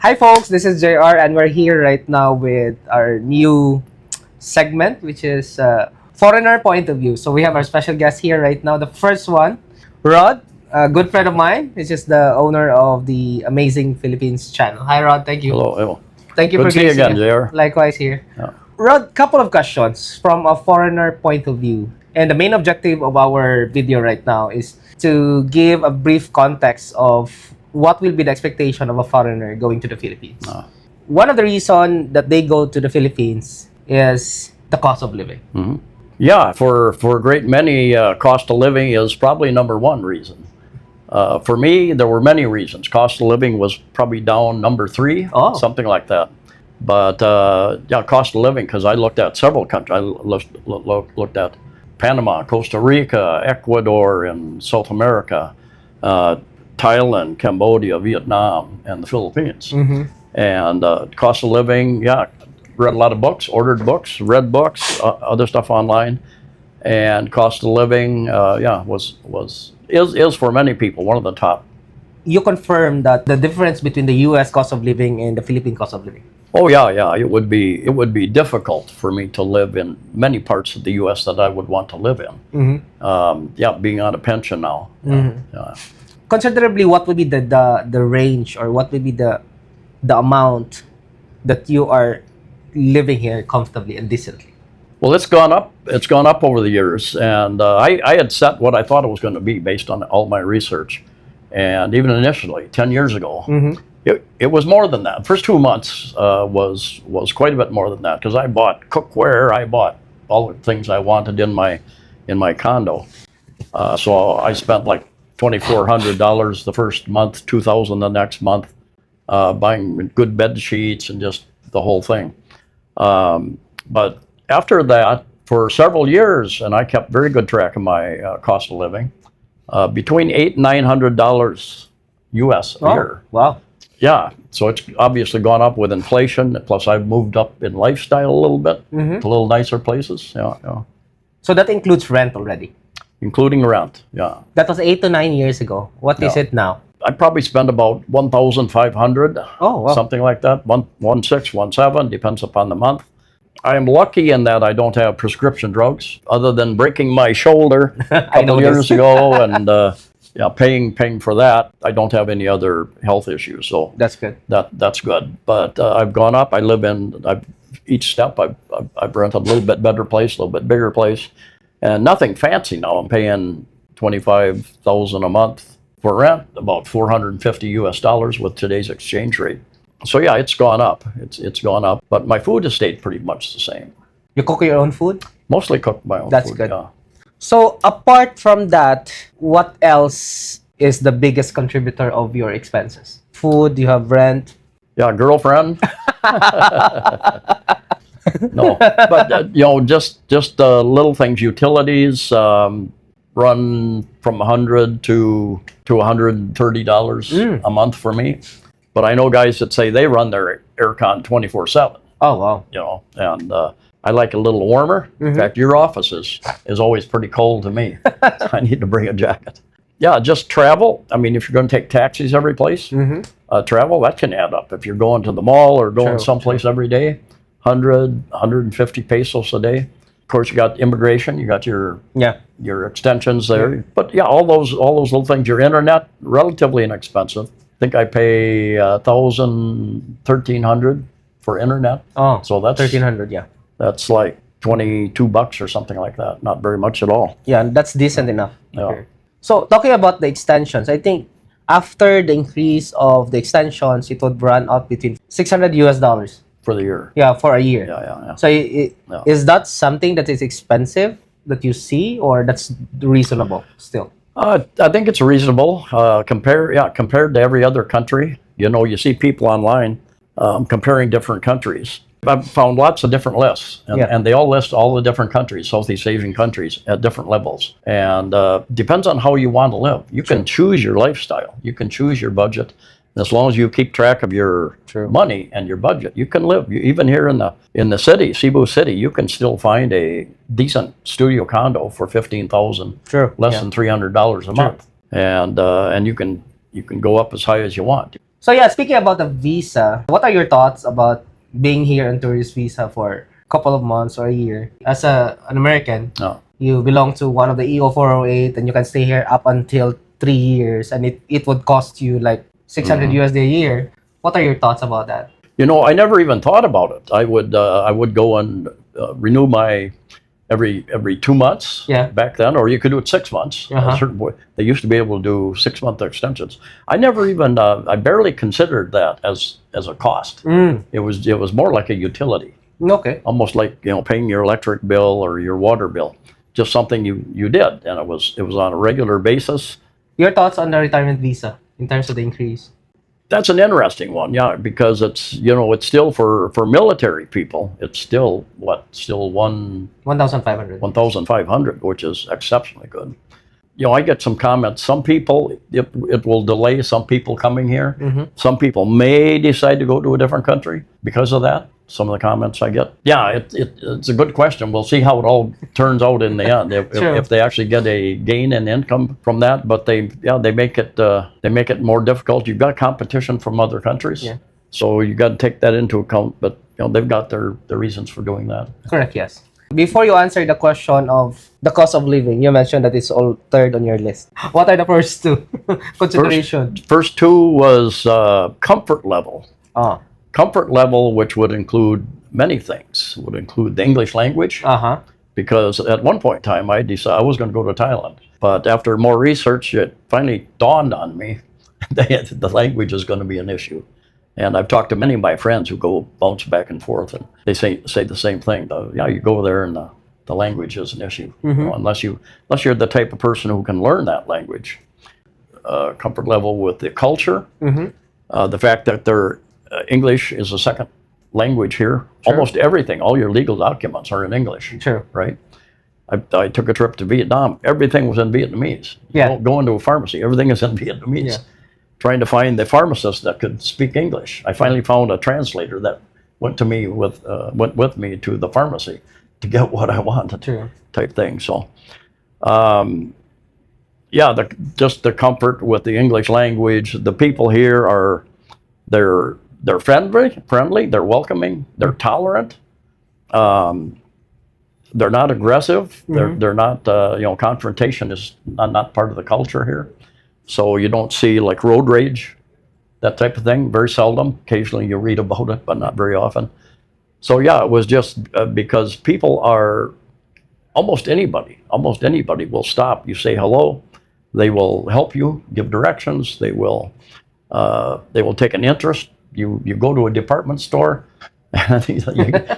Hi folks, this is JR and we're here right now with our new segment which is Foreigner Point of View. So we have our special guest here right now. The first one, Rod, a good friend of mine. He's just the owner of the Amazing Philippines channel. Hi Rod, thank you. Hello. Thank you Good for to see you again, JR. Likewise here. Yeah. Rod, couple of questions from a foreigner point of view. And the main objective of our video right now is to give a brief context of what will be the expectation of a foreigner going to the Philippines. One of the reasons that they go to the Philippines is the cost of living. Mm-hmm. Yeah, for a great many, cost of living is probably number one reason. For me, there were many reasons. Cost of living was probably down number three, something like that. But yeah, cost of living, because I looked at several countries. I looked at Panama, Costa Rica, Ecuador, and South America, Thailand, Cambodia, Vietnam, and the Philippines. Mm-hmm. And cost of living, yeah, read a lot of books, ordered books, read books, other stuff online, and cost of living, yeah, is for many people one of the top. You confirm that the difference between the U.S. cost of living and the Philippine cost of living. Oh yeah, it would be difficult for me to live in many parts of the U.S. that I would want to live in. Mm-hmm. Yeah, being on a pension now. Mm-hmm. Yeah. Considerably, what would be the range, or what would be the amount that you are living here comfortably and decently? Well, it's gone up. It's gone up over the years, and I had set what I thought it was going to be based on all my research, and even initially 10 years ago, Mm-hmm. it was more than that. First 2 months was quite a bit more than that, because I bought cookware, I bought all the things I wanted in my condo. So I spent like $2,400 the first month, $2,000 the next month, buying good bed sheets and just the whole thing. But after that, for several years, and I kept very good track of my cost of living, between $800 and $900 US a year. Wow. Yeah, so it's obviously gone up with inflation. Plus, I've moved up in lifestyle a little bit, Mm-hmm. to a little nicer places. Yeah. So that includes rent already. Including rent. Yeah. That was 8 to 9 years ago. What is it now? I probably spend about 1,500. Oh, wow. Something like that. 1,600, 1,700, depends upon the month. I am lucky in that I don't have prescription drugs, other than breaking my shoulder a couple years ago, and yeah, paying for that. I don't have any other health issues, so That's good. that's good. But I've gone up. I live in each step. I've rented a little bit better place, a little bit bigger place, and nothing fancy now. I'm paying $25,000 a month for rent, about $450 US with today's exchange rate. So yeah, it's gone up. It's gone up. But my food has stayed pretty much the same. You cook your own food? Mostly cook my own That's food. good. Yeah. So apart from that, what else is the biggest contributor of your expenses? Food, you have rent. Yeah, girlfriend. No, but just little things, utilities, run from $100 to $130 a month for me. But I know guys that say they run their aircon 24/7. Oh, wow. And I like it a little warmer. In fact, your office is always pretty cold to me. I need to bring a jacket. Yeah, just travel. I mean, if you're going to take taxis every place, travel, that can add up. If you're going to the mall or going someplace every day, 100, 150 pesos a day. Of course, you got immigration, you got your extensions there. But yeah, all those little things. Your internet, relatively inexpensive. I think I pay $1,000, $1,300 for internet. Oh, so that's $1,300. Yeah. That's like $22 or something like that. Not very much at all. Yeah, that's decent enough. Yeah. Okay. So talking about the extensions, I think after the increase of the extensions, it would run up between $600 US. For the year. Yeah, for a year. Yeah. So is that something that is expensive that you see, or that's reasonable still? I think it's reasonable compared to every other country. You see people online comparing different countries. I've found lots of different lists, and they all list all the different countries, Southeast Asian countries, at different levels. And depends on how you want to live. You can choose your lifestyle. You can choose your budget. As long as you keep track of your money and your budget, you can live. Even here in the city, Cebu City, you can still find a decent studio condo for $15,000, less than $300 a month, and you can go up as high as you want. So yeah, speaking about the visa, what are your thoughts about being here on tourist visa for a couple of months or a year? As an American, No. you belong to one of the EO 408 and you can stay here up until 3 years and it would cost you like 600 USD a year. What are your thoughts about that? You know, I never even thought about it. I would go and renew my every 2 months Yeah. back then, or you could do it 6 months. Uh-huh. A certain point, they used to be able to do 6 month extensions. I never even I barely considered that as a cost. Mm. It was more like a utility, Okay. almost like paying your electric bill or your water bill, just something you did, and it was on a regular basis. Your thoughts on the retirement visa in terms of the increase? That's an interesting one, yeah, because it's it's still for military people. It's still still 1,500. 1,500, which is exceptionally good. I get some comments. Some people, it will delay some people coming here. Mm-hmm. Some people may decide to go to a different country because of that. Some of the comments I get. Yeah, it's a good question. We'll see how it all turns out in the end. If they actually get a gain in income from that, but they make it more difficult. You've got competition from other countries, Yeah. so you got to take that into account. But they've got their reasons for doing that. Correct, yes. Before you answer the question of the cost of living, you mentioned that it's all third on your list. What are the first two consideration? First two was comfort level. Ah. Comfort level, which would include many things, would include the English language, Uh-huh. because at one point in time I decided I was going to go to Thailand. But after more research, it finally dawned on me that the language is going to be an issue. And I've talked to many of my friends who go bounce back and forth, and they say the same thing. You go there and the language is an issue. Unless you're the type of person who can learn that language. Comfort level with the culture, the fact that their English is a second language here. Sure. Almost everything, all your legal documents are in English. True. Right? I took a trip to Vietnam. Everything was in Vietnamese. Yeah. Go into a pharmacy, everything is in Vietnamese. Yeah. Trying to find the pharmacist that could speak English. I finally found a translator that went with me to the pharmacy to get what I wanted. True. Type thing. So, just the comfort with the English language. The people here they're friendly, they're welcoming, they're tolerant. They're not aggressive. They're not confrontation is not part of the culture here. So you don't see like road rage, that type of thing, very seldom. Occasionally you read about it, but not very often. So yeah, it was just because people are, almost anybody will stop. You say hello, they will help you, give directions, they will take an interest. You go to a department store, and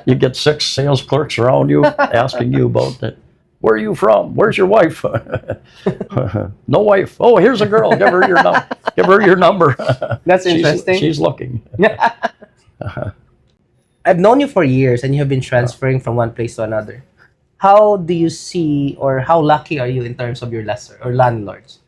you get 6 sales clerks around you asking you about it. Where are you from? Where's your wife? No wife. Oh, here's a girl. Give her your number. That's interesting. She's looking. I've known you for years and you have been transferring from one place to another. How do you see, or how lucky are you in terms of your lessor or landlords?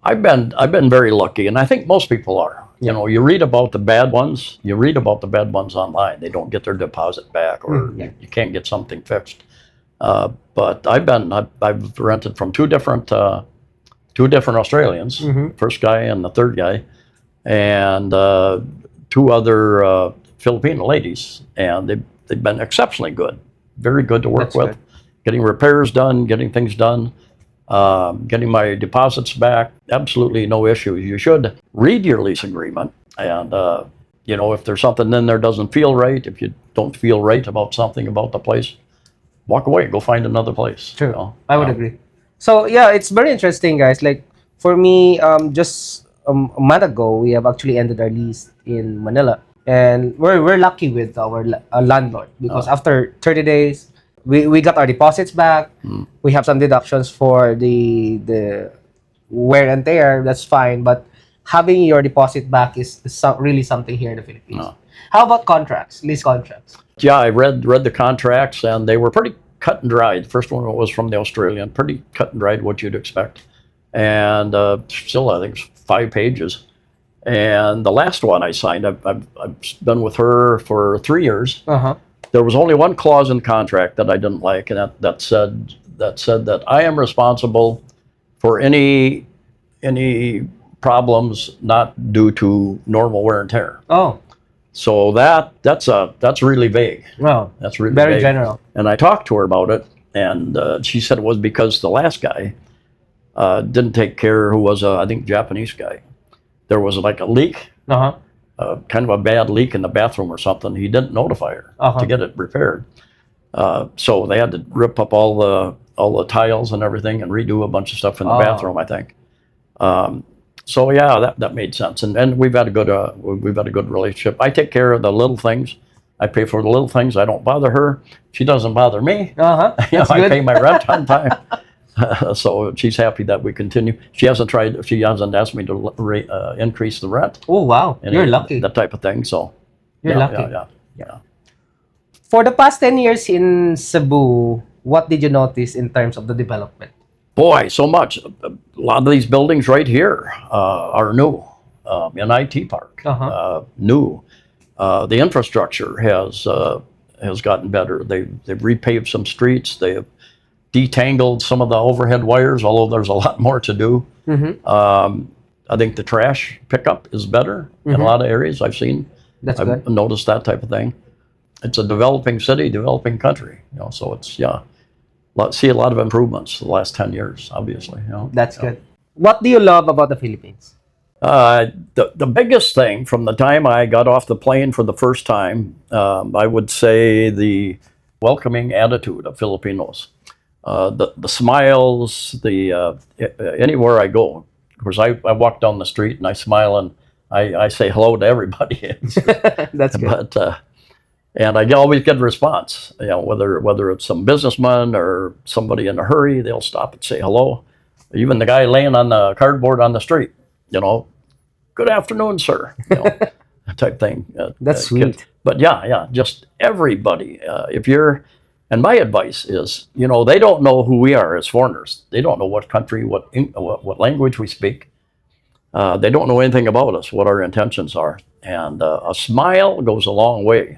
I've been very lucky, and I think most people are. You read about the bad ones. You read about the bad ones online. They don't get their deposit back, or you can't get something fixed. But I've rented from two different Australians, first guy and the third guy, and 2 other Filipino ladies, and they've been exceptionally good, very good to work That's with, good. Getting repairs done, getting things done, getting my deposits back, absolutely no issues. You should read your lease agreement, and if there's something in there doesn't feel right, if you don't feel right about something about the place, walk away, go find another place. True. I would agree. So yeah, it's very interesting, guys. Like for me, just a month ago, we have actually ended our lease in Manila, and we're lucky with our landlord because after 30 days, we got our deposits back. We have some deductions for the wear and tear. That's fine, but having your deposit back is really something here in the Philippines. How about lease contracts? Yeah, I read the contracts, and they were pretty cut and dried. The first one was from the Australian, pretty cut and dried, what you'd expect. And still, I think it's 5 pages. And the last one I signed, I've been with her for 3 years. There was only one clause in the contract that I didn't like, and that said that I am responsible for any problems not due to normal wear and tear. Oh, So that's really vague. well, That's really very vague. general. And I talked to her about it, and she said it was because the last guy didn't take care, who was I think Japanese guy. There was like a leak, Uh-huh. kind of a bad leak in the bathroom or something. He didn't notify her to get it repaired. So they had to rip up all the tiles and everything and redo a bunch of stuff in the bathroom, I think. So yeah, that made sense. And we've had a good relationship. I take care of the little things. I pay for the little things. I don't bother her. She doesn't bother me. Uh-huh. That's I good. pay my rent on time. So she's happy that we continue. She hasn't asked me to increase the rent. Oh, wow. You're lucky. That type of thing. So You're lucky. Yeah. For the past 10 years in Cebu, what did you notice in terms of the development? Boy, so much. A lot of these buildings right here are new. An IT park, new. The infrastructure has gotten better. They've repaved some streets. They have detangled some of the overhead wires, although there's a lot more to do. I think the trash pickup is better in a lot of areas I've seen. I've noticed that type of thing. It's a developing city, developing country. So it's see a lot of improvements the last 10 years, obviously. That's good. What do you love about the Philippines? The biggest thing from the time I got off the plane for the first time, I would say the welcoming attitude of Filipinos. The smiles, anywhere I go. Of course, I walk down the street and I smile and I say hello to everybody. That's good. But and I always get a response. Whether it's some businessman or somebody in a hurry, they'll stop and say hello. Even the guy laying on the cardboard on the street, good afternoon, sir. Type thing. That's sweet. But yeah, just everybody. And my advice is, they don't know who we are as foreigners. They don't know what country, what language we speak. They don't know anything about us, what our intentions are. And a smile goes a long way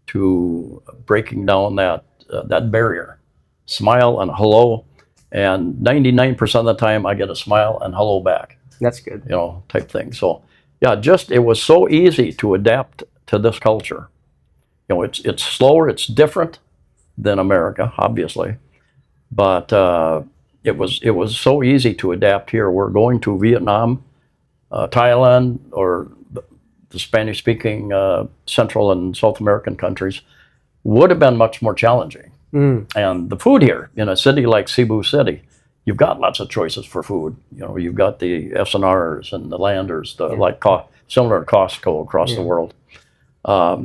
to breaking down that barrier. Smile and hello, and 99% of the time I get a smile and hello back. That's good. Type thing. So yeah, it was so easy to adapt to this culture. It's slower, it's different than America, obviously, but it was so easy to adapt here. We're going to Vietnam, Thailand, or the Spanish-speaking Central and South American countries would have been much more challenging. And the food here, in a city like Cebu City, you've got lots of choices for food. You've got the S&Rs and the Landers, similar to Costco across the world.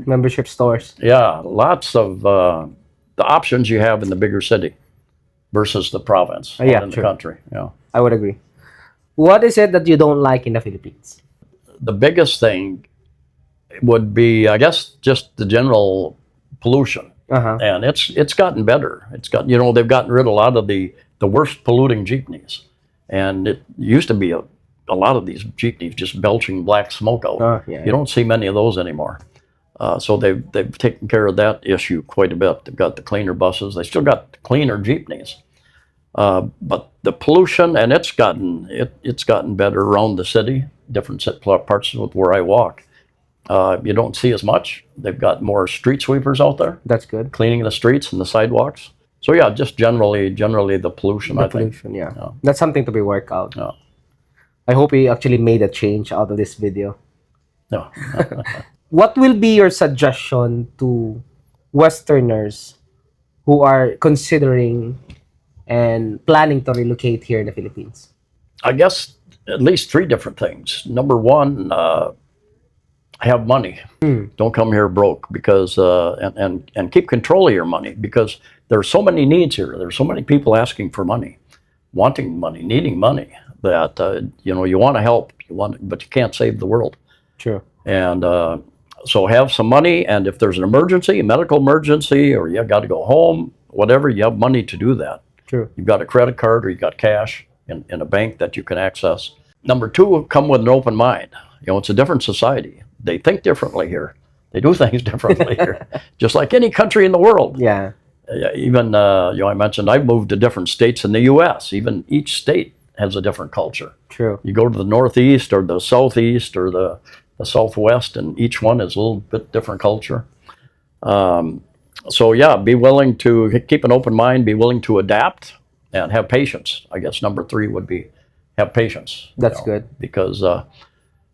Membership stores. Yeah, lots of the options you have in the bigger city versus the province in the country. Yeah, I would agree. What is it that you don't like in the Philippines? The biggest thing would be, I guess, just the general pollution. And it's gotten better. They've gotten rid of a lot of the worst polluting jeepneys, and it used to be a lot of these jeepneys just belching black smoke out. You don't see many of those anymore. So they've taken care of that issue quite a bit. They've got the cleaner buses. They still got the cleaner jeepneys, but the pollution, and it's gotten better around the city. Different parts of where I walk, you don't see as much. They've got more street sweepers out there. That's good. Cleaning the streets and the sidewalks. So yeah, just generally the pollution. I think. Yeah. That's something to be worked out. Yeah. I hope we actually made a change out of this video. Yeah. What will be your suggestion to Westerners who are considering and planning to relocate here in the Philippines? I guess at least 3 different things. Number one, have money. Don't come here broke, because and keep control of your money, because there are so many needs here. There's so many people asking for money, wanting money, needing money, that you want to help, but you can't save the world. True. And so have some money, and if there's an emergency, a medical emergency, or you got to go home, whatever, you have money to do that. True. You've got a credit card, or you've got cash in a bank that you can access. Number 2, come with an open mind. It's a different society. They think differently here. They do things differently here, just like any country in the world. Yeah. Even I mentioned I've moved to different states in the U.S. Even each state has a different culture. True. You go to the Northeast or the Southeast or the Southwest, and each one is a little bit different culture. So yeah, be willing to keep an open mind, be willing to adapt, and have patience. I guess number 3 would be have patience. That's good. Because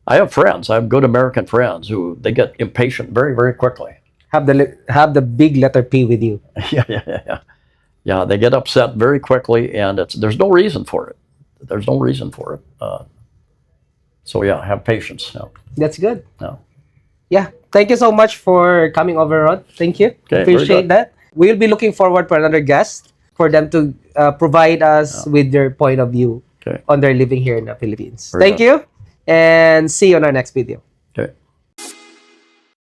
I have friends, I have good American friends who they get impatient very, very quickly. Have the big letter P with you. Yeah. Yeah, they get upset very quickly, and there's no reason for it. There's no reason for it. So yeah, have patience. Yeah. That's good. Yeah. Yeah. Thank you so much for coming over, Rod. Thank you. Okay, Appreciate that. We'll be looking forward for another guest for them to provide us with their point of view Okay. on their living here in the Philippines. Very Thank you, and see you on our next video. Okay.